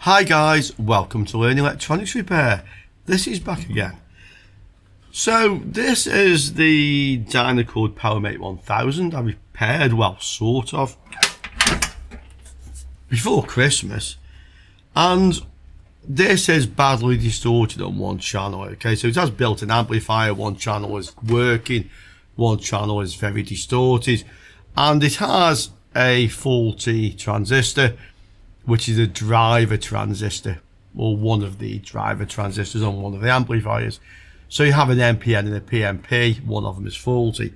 Hi guys, welcome to Learn Electronics Repair. This is back again. So this is the Dynacord Powermate1000 I repaired, well, sort of, before Christmas. And this is badly distorted on one channel, okay? So it has built an amplifier, one channel is working, one channel is very distorted. And it has a faulty transistor, which is a driver transistor, or one of the driver transistors on one of the amplifiers. So you have an NPN and a PNP, one of them is faulty.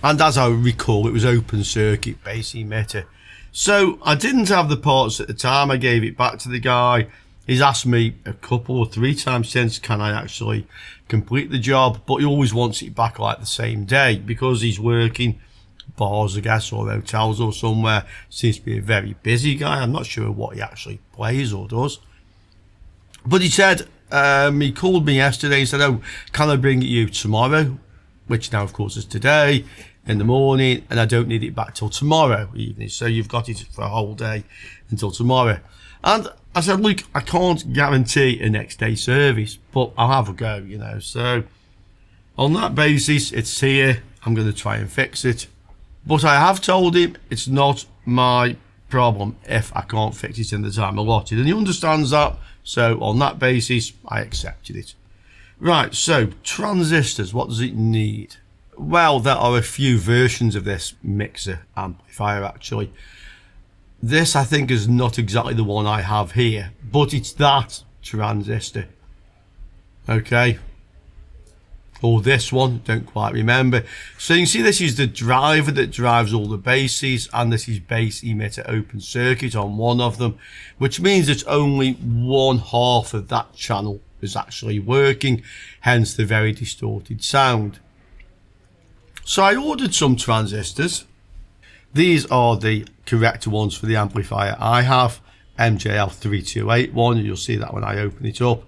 And as I recall, it was open circuit base emitter. So I didn't have the parts at the time, I gave it back to the guy. He's asked me a couple or three times since, can I actually complete the job? But he always wants it back like the same day, because he's working bars, I guess, or hotels or somewhere. Seems to be a very busy guy. I'm not sure what he actually plays or does. But he said, he called me yesterday and said, oh, can I bring it you tomorrow? Which now, of course, is today in the morning, and I don't need it back till tomorrow evening. So you've got it for a whole day until tomorrow. And I said, look, I can't guarantee a next day service, but I'll have a go, you know. So on that basis, it's here. I'm going to try and fix it. But I have told him it's not my problem if I can't fix it in the time allotted. And he understands that. So on that basis, I accepted it. Right, so transistors, what does it need? Well, there are a few versions of this mixer amplifier actually. This I think is not exactly the one I have here, but it's that transistor. Okay. Or this one, don't quite remember. So you can see this is the driver that drives all the bases, and this is base emitter open circuit on one of them, which means that only one half of that channel is actually working, hence the very distorted sound. So I ordered some transistors. These are the correct ones for the amplifier I have, MJL3281, you'll see that when I open it up.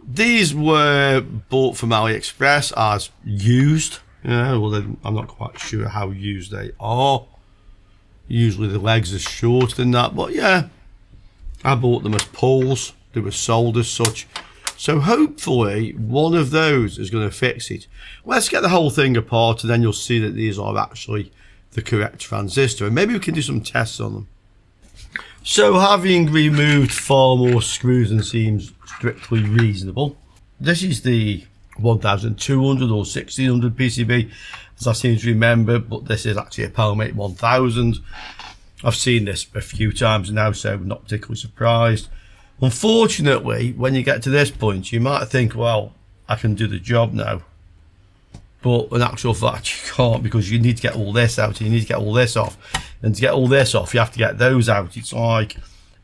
These were bought from AliExpress as used. Well, I'm not quite sure how used they are. Usually the legs are shorter than that, but yeah, I bought them as poles. They were sold as such. So hopefully one of those is going to fix it. Let's get the whole thing apart, and then you'll see that these are actually the correct transistor, and maybe we can do some tests on them. So having removed far more screws than seems strictly reasonable, this is the 1200 or 1600 PCB, as I seem to remember, but this is actually a Powermate1000. I've seen this a few times now, so not particularly surprised. Unfortunately, when you get to this point, you might think, well, I can do the job now. But in actual fact, you can't, because you need to get all this out, and you need to get all this off. And to get all this off, you have to get those out. It's like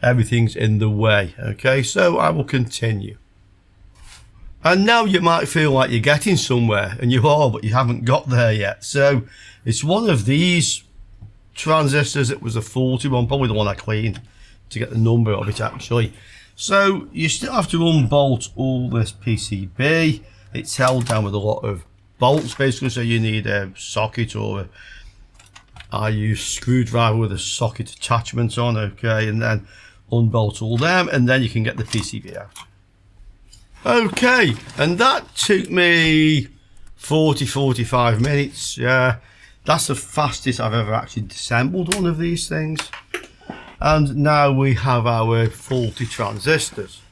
everything's in the way. Okay, so I will continue. And now you might feel like you're getting somewhere, and you are, but you haven't got there yet. So it's one of these transistors. It was a faulty one, probably the one I cleaned to get the number of it actually. So you still have to unbolt all this PCB. It's held down with a lot of bolts basically, so you need a socket, or I use screwdriver with a socket attachment on, okay, and then unbolt all them, and then you can get the PCB out. Okay, and that took me 40-45 minutes. Yeah, that's the fastest I've ever actually disassembled one of these things. And now we have our faulty transistors,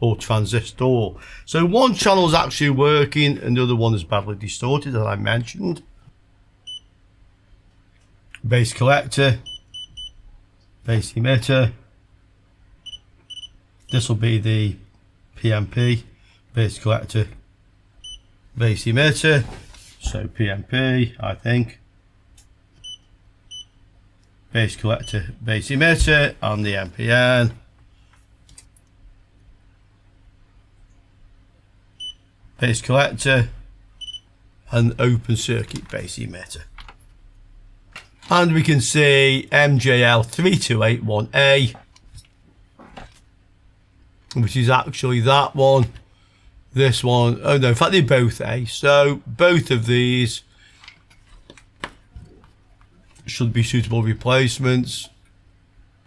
or transistor. So one channel is actually working, and the other one is badly distorted, as I mentioned. Base collector, base emitter. This will be the PNP, base collector, base emitter. So PNP, I think. Base collector, base emitter, and the NPN. Base collector, and open circuit base emitter. And we can see MJL3281A, which is actually that one. This one, oh no, in fact they're both A. So both of these should be suitable replacements.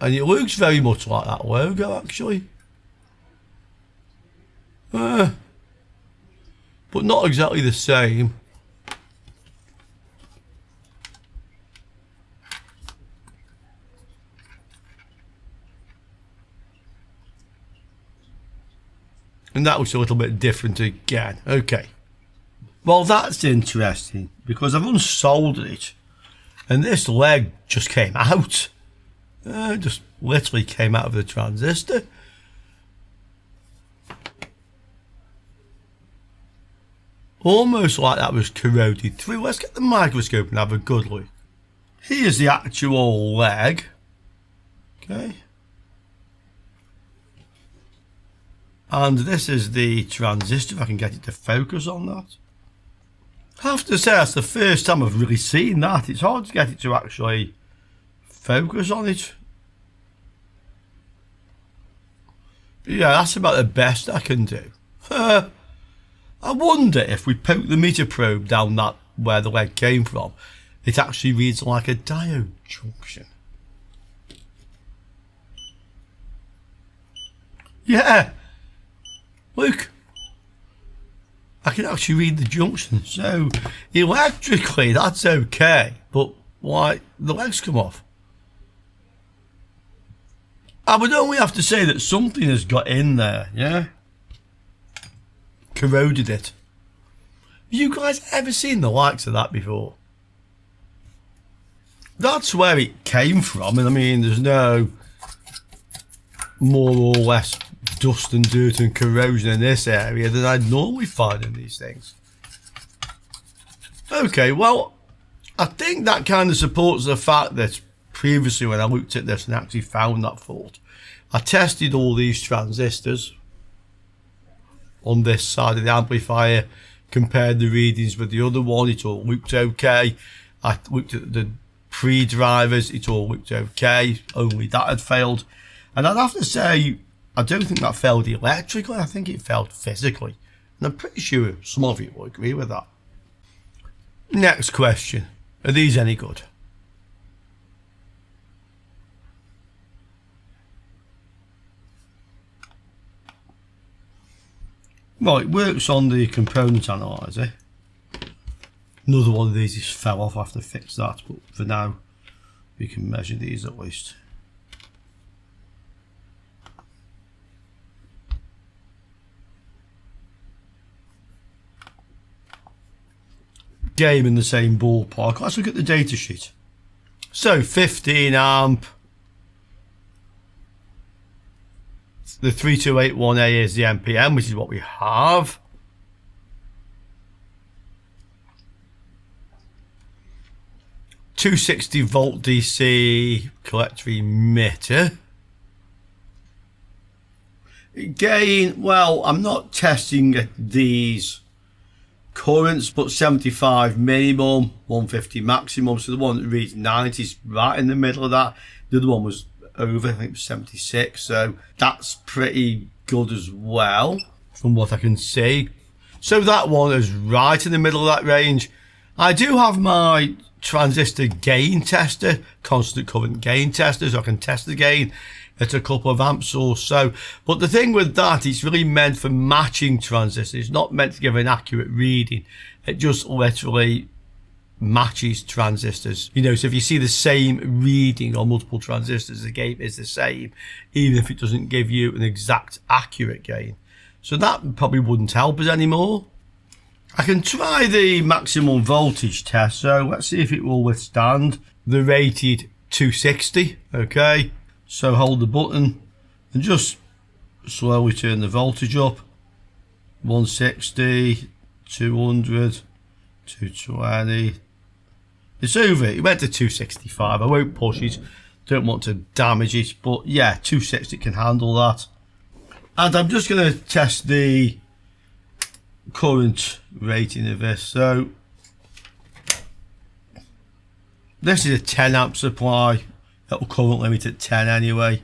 And it looks very much like that logo, actually. But not exactly the same. And that was a little bit different again. Okay. Well, that's interesting because I've unsoldered it and this leg just came out. Just literally came out of the transistor. Almost like that was corroded through. Let's get the microscope and have a good look. Here's the actual leg. Okay. And this is the transistor, if I can get it to focus on that. I have to say, that's the first time I've really seen that. It's hard to get it to actually focus on it. Yeah, that's about the best I can do. I wonder if we poke the meter probe down that where the leg came from, it actually reads like a diode junction. Yeah. Look, I can actually read the junction, so electrically that's okay, but why the legs come off? I would only have to say that something has got in there, yeah? Corroded it. Have you guys ever seen the likes of that before? That's where it came from, and I mean there's no more or less dust and dirt and corrosion in this area than I'd normally find in these things. Okay, well, I think that kind of supports the fact that previously when I looked at this and actually found that fault, I tested all these transistors on this side of the amplifier, compared the readings with the other one, it all looked okay. I looked at the pre-drivers, it all looked okay, only that had failed. And I'd have to say, I don't think that failed electrically, I think it failed physically. And I'm pretty sure some of you will agree with that. Next question, are these any good? Well, it works on the component analyzer. Another one of these just fell off, I have to fix that, but for now we can measure these at least. Game in the same ballpark. Let's look at the data sheet. So 15 amp. The 3281A is the NPM, which is what we have. $260 DC collector emitter. Again, well, I'm not testing these currents, but 75 minimum, 150 maximum. So the one that reads 90 is right in the middle of that. The other one was over, I think it was 76. So that's pretty good as well, from what I can see. So that one is right in the middle of that range. I do have my transistor gain tester, constant current gain tester, so I can test the gain at a couple of amps or so. But the thing with that, it's really meant for matching transistors. It's not meant to give an accurate reading. It just literally matches transistors. You know, so if you see the same reading on multiple transistors, the gain is the same, even if it doesn't give you an exact accurate gain. So that probably wouldn't help us anymore. I can try the maximum voltage test, so let's see if it will withstand the rated 260. Okay, so hold the button and just slowly turn the voltage up. 160, 200, 220. It's over. It went to 265. I won't push it, don't want to damage it, but yeah, 260 can handle that. And I'm just going to test the current rating of this. So this is a 10 amp supply. That will current limit at 10 anyway.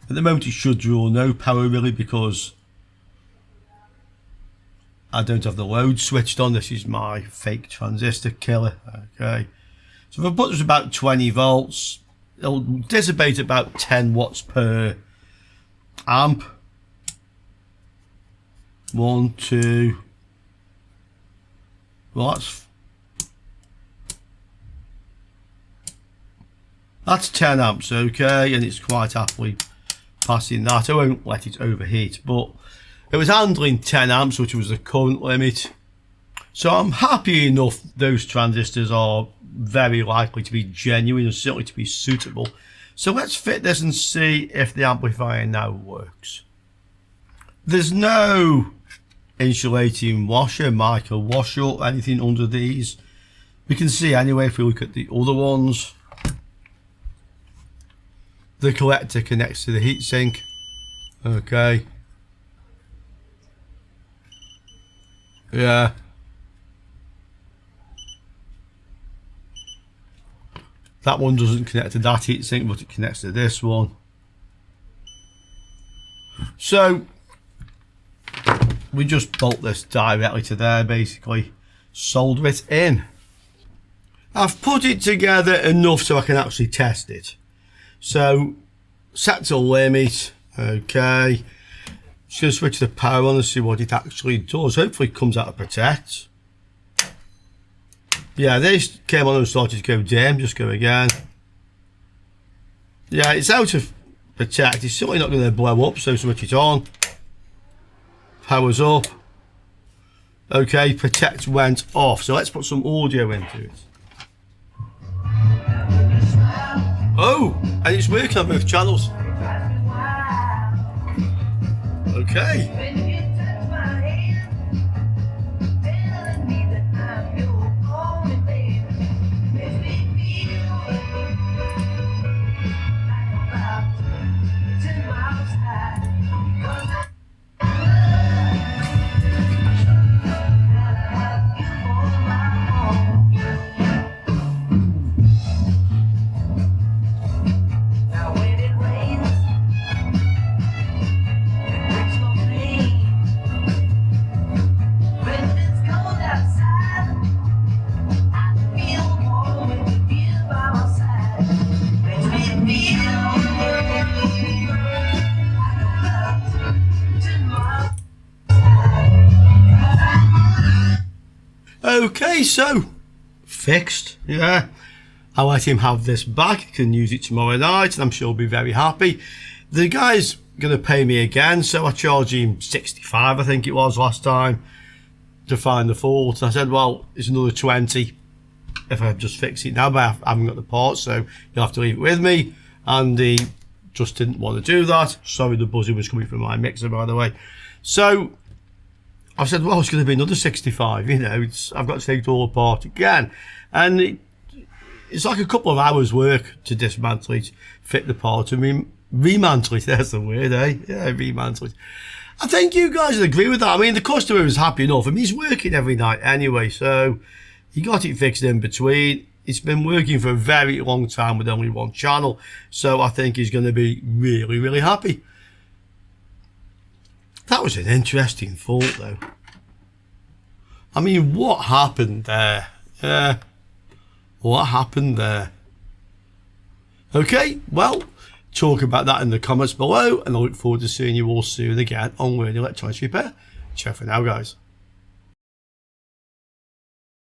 At the moment it should draw no power really, because I don't have the load switched on. This is my fake transistor killer. Okay, so if I put this about 20 volts, it'll dissipate about 10 watts per amp. 1, 2. Well, that's 10 amps, okay, and it's quite happily passing that. I won't let it overheat, but it was handling 10 amps, which was the current limit. So I'm happy enough those transistors are very likely to be genuine and certainly to be suitable. So let's fit this and see if the amplifier now works. There's no insulating washer, micro washer, anything under these. We can see anyway if we look at the other ones. The collector connects to the heatsink. Okay. Yeah. That one doesn't connect to that heatsink, but it connects to this one. So we just bolt this directly to there, basically solder it in. I've put it together enough so I can actually test it. So set to limit, okay. Just going to switch the power on and see what it actually does. Hopefully it comes out of protect. Yeah, this came on and started to go dim. Just go again. Yeah, it's out of protect. It's certainly not going to blow up, so switch it on. Power's up. Okay, protect went off. So let's put some audio into it. Oh, and it's working on both channels. Okay. Okay, so fixed. Yeah, I'll let him have this back. He can use it tomorrow night and I'm sure he'll be very happy. The guy's going to pay me again, so I charged him 65, I think it was last time, to find the fault. I said, well, it's another 20 if I just fix it now, but I haven't got the parts, so you'll have to leave it with me. And he just didn't want to do that. Sorry, the buzzing was coming from my mixer, by the way. So I said, well, it's going to be another 65, you know, I've got to take it all apart again. And it's like a couple of hours work to dismantle it, fit the part, and remantle it, there's the word, eh? Yeah, remantle it. I think you guys would agree with that. I mean, the customer was happy enough. I mean, he's working every night anyway, so he got it fixed in between. It's been working for a very long time with only one channel, so I think he's going to be really, really happy. That was an interesting fault, though. I mean, what happened there? What happened there? Okay, well, talk about that in the comments below, and I look forward to seeing you all soon again on Learning Electronics Repair. Ciao for now, guys.